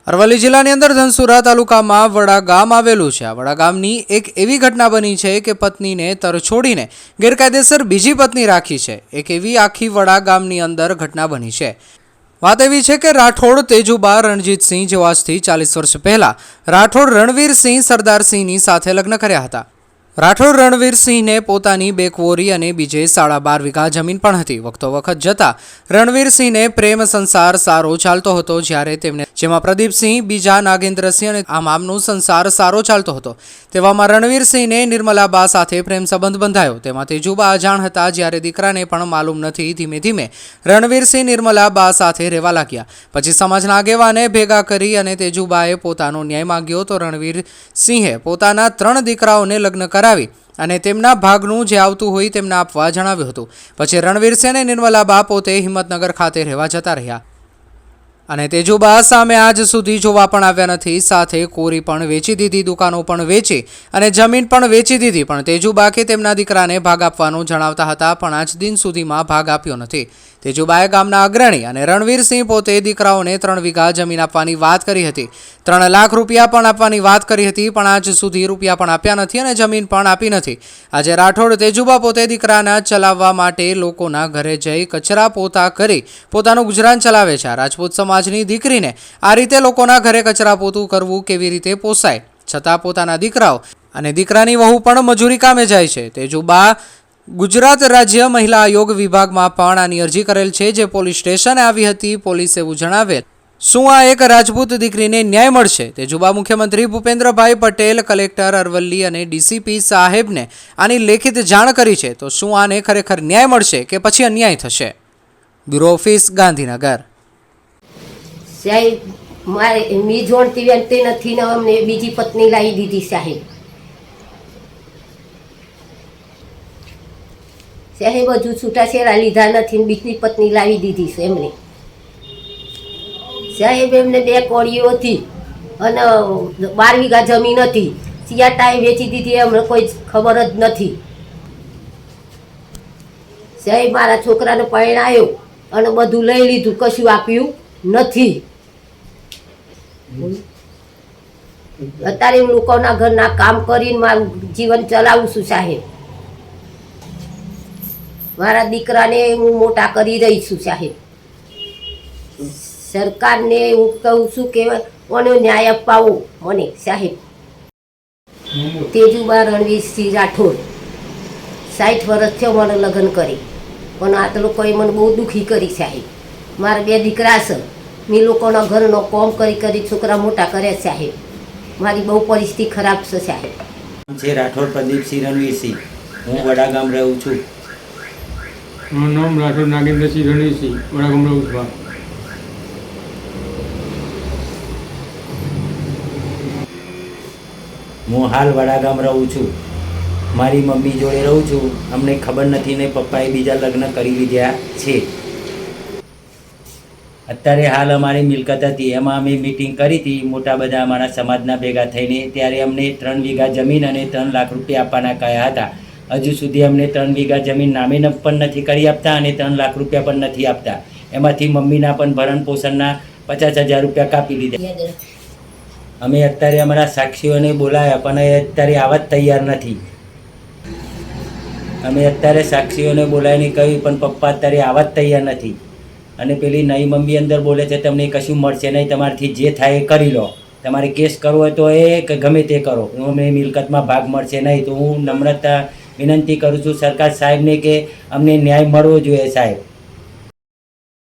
અરવલ્લી જિલ્લાની અંદર ધનસુરા તાલુકામાં વડા ગામ આવેલું છે। આ વડા ગામની એક એવી ઘટના બની છે કે પત્નીને તરછોડીને ગેરકાયદેસર બીજી પત્ની રાખી છે। એક એવી આખી વડા ગામની અંદર ઘટના બની છે। વાત એવી છે કે રાઠોડ તેજુબા રણજીતસિંહ જેઓ આજથી 40 વર્ષ પહેલા રાઠોડ રણવીરસિંહ સરદારસિંહની સાથે લગ્ન કર્યા હતા। રાઠોડ રણવીરસિંહને પોતાની 2 કુંવરી અને બીજે 12.5 વીઘા જમીન પણ હતી। વખતો વખત જતા રણવીરસિંહને પ્રેમ સંસાર સારો ચાલતો હતો, જ્યારે તેમને જેમાં પ્રદીપસિંહ, બીજા નાગેન્દ્રસિંહ અને આમનો સંસાર સારો ચાલતો હતો। તેવામાં રણવીરસિંહને નિર્મલાબા સાથે પ્રેમ સંબંધ બંધાયો। તેમાં તેજુબા અજાણ હતા, જ્યારે દીકરાને પણ માલુમ નથી। ધીમે ધીમે રણવીરસિંહ નિર્મલાબા સાથે રહેવા લાગ્યા। પછી સમાજના આગેવાને ભેગા કરી અને તેજુબાએ પોતાનો ન્યાય માંગ્યો તો રણવીરસિંહે પોતાના 3 દીકરાઓને લગ્ન કરાવી અને તેમના ભાગનું જે આવતું હોય તેમને આપવા જણાવ્યું હતું। પછી રણવીરસિંહ અને નિર્મલાબા પોતે હિંમતનગર ખાતે રહેવા જતા રહ્યા અને તેજુબા સામે આજ સુધી જોવા પણ આવ્યા નથી। સાથે કોરી પણ વેચી દીધી, દુકાનો પણ વેચી અને જમીન પણ વેચી દીધી, પણ તેજુબા કે તેમના દીકરાને ભાગ આપવાનું જણાવતા હતા, પણ આજ દિન સુધીમાં ભાગ આપ્યો નથી। તેજુબાએ ગામના અગ્રણી અને રણવીરસિંહ પોતે દીકરાઓને 3 વીઘા જમીન આપવાની વાત કરી હતી। 3 લાખ રૂપિયા પણ આપવાની વાત કરી હતી, પણ આજ સુધી રૂપિયા પણ આપ્યા નથી અને જમીન પણ આપી નથી। આજે રાઠોડ તેજુબા પોતે દીકરાના ચલાવવા માટે લોકોના ઘરે જઈ કચરા પોતા કરી પોતાનું ગુજરાન ચલાવે છે। રાજપૂત સમાજની દીકરીને આ રીતે લોકોના ઘરે કચરા પોતું કરવું કેવી રીતે પોસાય? છતાં પોતાના દીકરાઓ અને દીકરાની વહુ પણ મજૂરી કામે જાય છે। તેજુબા ગુજરાત રાજ્ય મહિલા આયોગ વિભાગમાં પણ આની અરજી કરેલ છે, જે પોલીસ સ્ટેશને આવી હતી। પોલીસે એવું જણાવેલ, શું આ એક રાજપૂત દીકરીને ન્યાય મળશે? તેજુબા મુખ્યમંત્રી ભૂપેન્દ્રભાઈ પટેલ, કલેક્ટર અરવલ્લી અને ડીસીપી સાહેબને આની લેખિત જાણ કરી છે, તો શું આને ખરેખર ન્યાય મળશે કે પછી અન્યાય થશે? Bureau office, Gandhinagar. સાહેબ, મારે મી જોડતી વ્યક્તિ નથી ને અમને બીજી પત્ની લાવી દીધી સાહેબ। સાહેબ હજુ છૂટાછેડા લીધા નથી, બીજી પત્ની લાવી દીધી છે એમને। સાહેબ એમને 2 કોળીઓ હતી અને 12 વીઘા જમીન હતી, સિયાટાએ વેચી દીધી, અમને કોઈ ખબર જ નથી। સાહેબ મારા છોકરાને પરણાયો અને બધું લઈ લીધું, કશું આપ્યું નથી। અત્યારે હું લોકોના ઘરના કામ કરીને મારું જીવન ચલાવું છું સાહેબ। મારા દીકરાને હું મોટા કરી રહી છું સાહેબ। સરકારને હું કહું છું કે મને ન્યાય અપાવો મને સાહેબ। તેજુબા રણવીરસિંહ રાઠોડ, 60 વર્ષ થયો મને લગ્ન કરી, પણ આ તો લોકોએ મને બહુ દુઃખી કરી સાહેબ। મારા 2 દીકરા છે, મેં લોકોના ઘરનો કોમ કરી છોકરા મોટા કર્યા સાહેબ। મારી બહુ પરિસ્થિતિ ખરાબ છે સાહેબ। છે રાઠોડ પ્રદીપસિંહ રણવીરસિંહ, હું વડા ગામ રહું છું। મારું નામ રાઠોડ નાગેન્દ્રસિંહ રણવીરસિંહ, વડા ગામ રહું છું। હું હાલ વડા ગામ રહું છું। મારી મમ્મી જોડે રહું છું। અમને ખબર નથી ને પપ્પાએ બીજા લગ્ન કરી લીધા છે। અત્યારે હાલ અમારી મિલકત હતી, એમાં અમે મિટિંગ કરી હતી મોટા બધા અમારા સમાજના ભેગા થઈને। ત્યારે અમને 3 વીઘા જમીન અને 3 લાખ રૂપિયા આપવાના કહ્યા હતા। હજુ સુધી અમને 3 વીઘા જમીન નામે પણ નથી કરી આપતા અને 3 લાખ રૂપિયા પણ નથી આપતા। એમાંથી મમ્મીના પણ ભરણ પોષણના 50,000 રૂપિયા કાપી લીધા। અમે અત્યારે અમારા સાક્ષીઓને બોલાવ્યા, પણ એ અત્યારે આવવા જ તૈયાર નથી। અમે અત્યારે સાક્ષીઓને બોલાવીને કહ્યું, પણ પપ્પા અત્યારે આવવા જ તૈયાર નથી। અને પેલી નઈ મમ્મી અંદર બોલે છે, તમને કશું મળશે નહીં, તમારાથી જે થાય એ કરી લો, તમારે કેસ કરવો હોય તો એ કે ગમે તે કરો, અમને મિલકતમાં ભાગ મળશે નહીં। તો હું નમ્રતા વિનંતી કરું છું સરકાર સાહેબને કે અમને ન્યાય મળવો જોઈએ સાહેબ।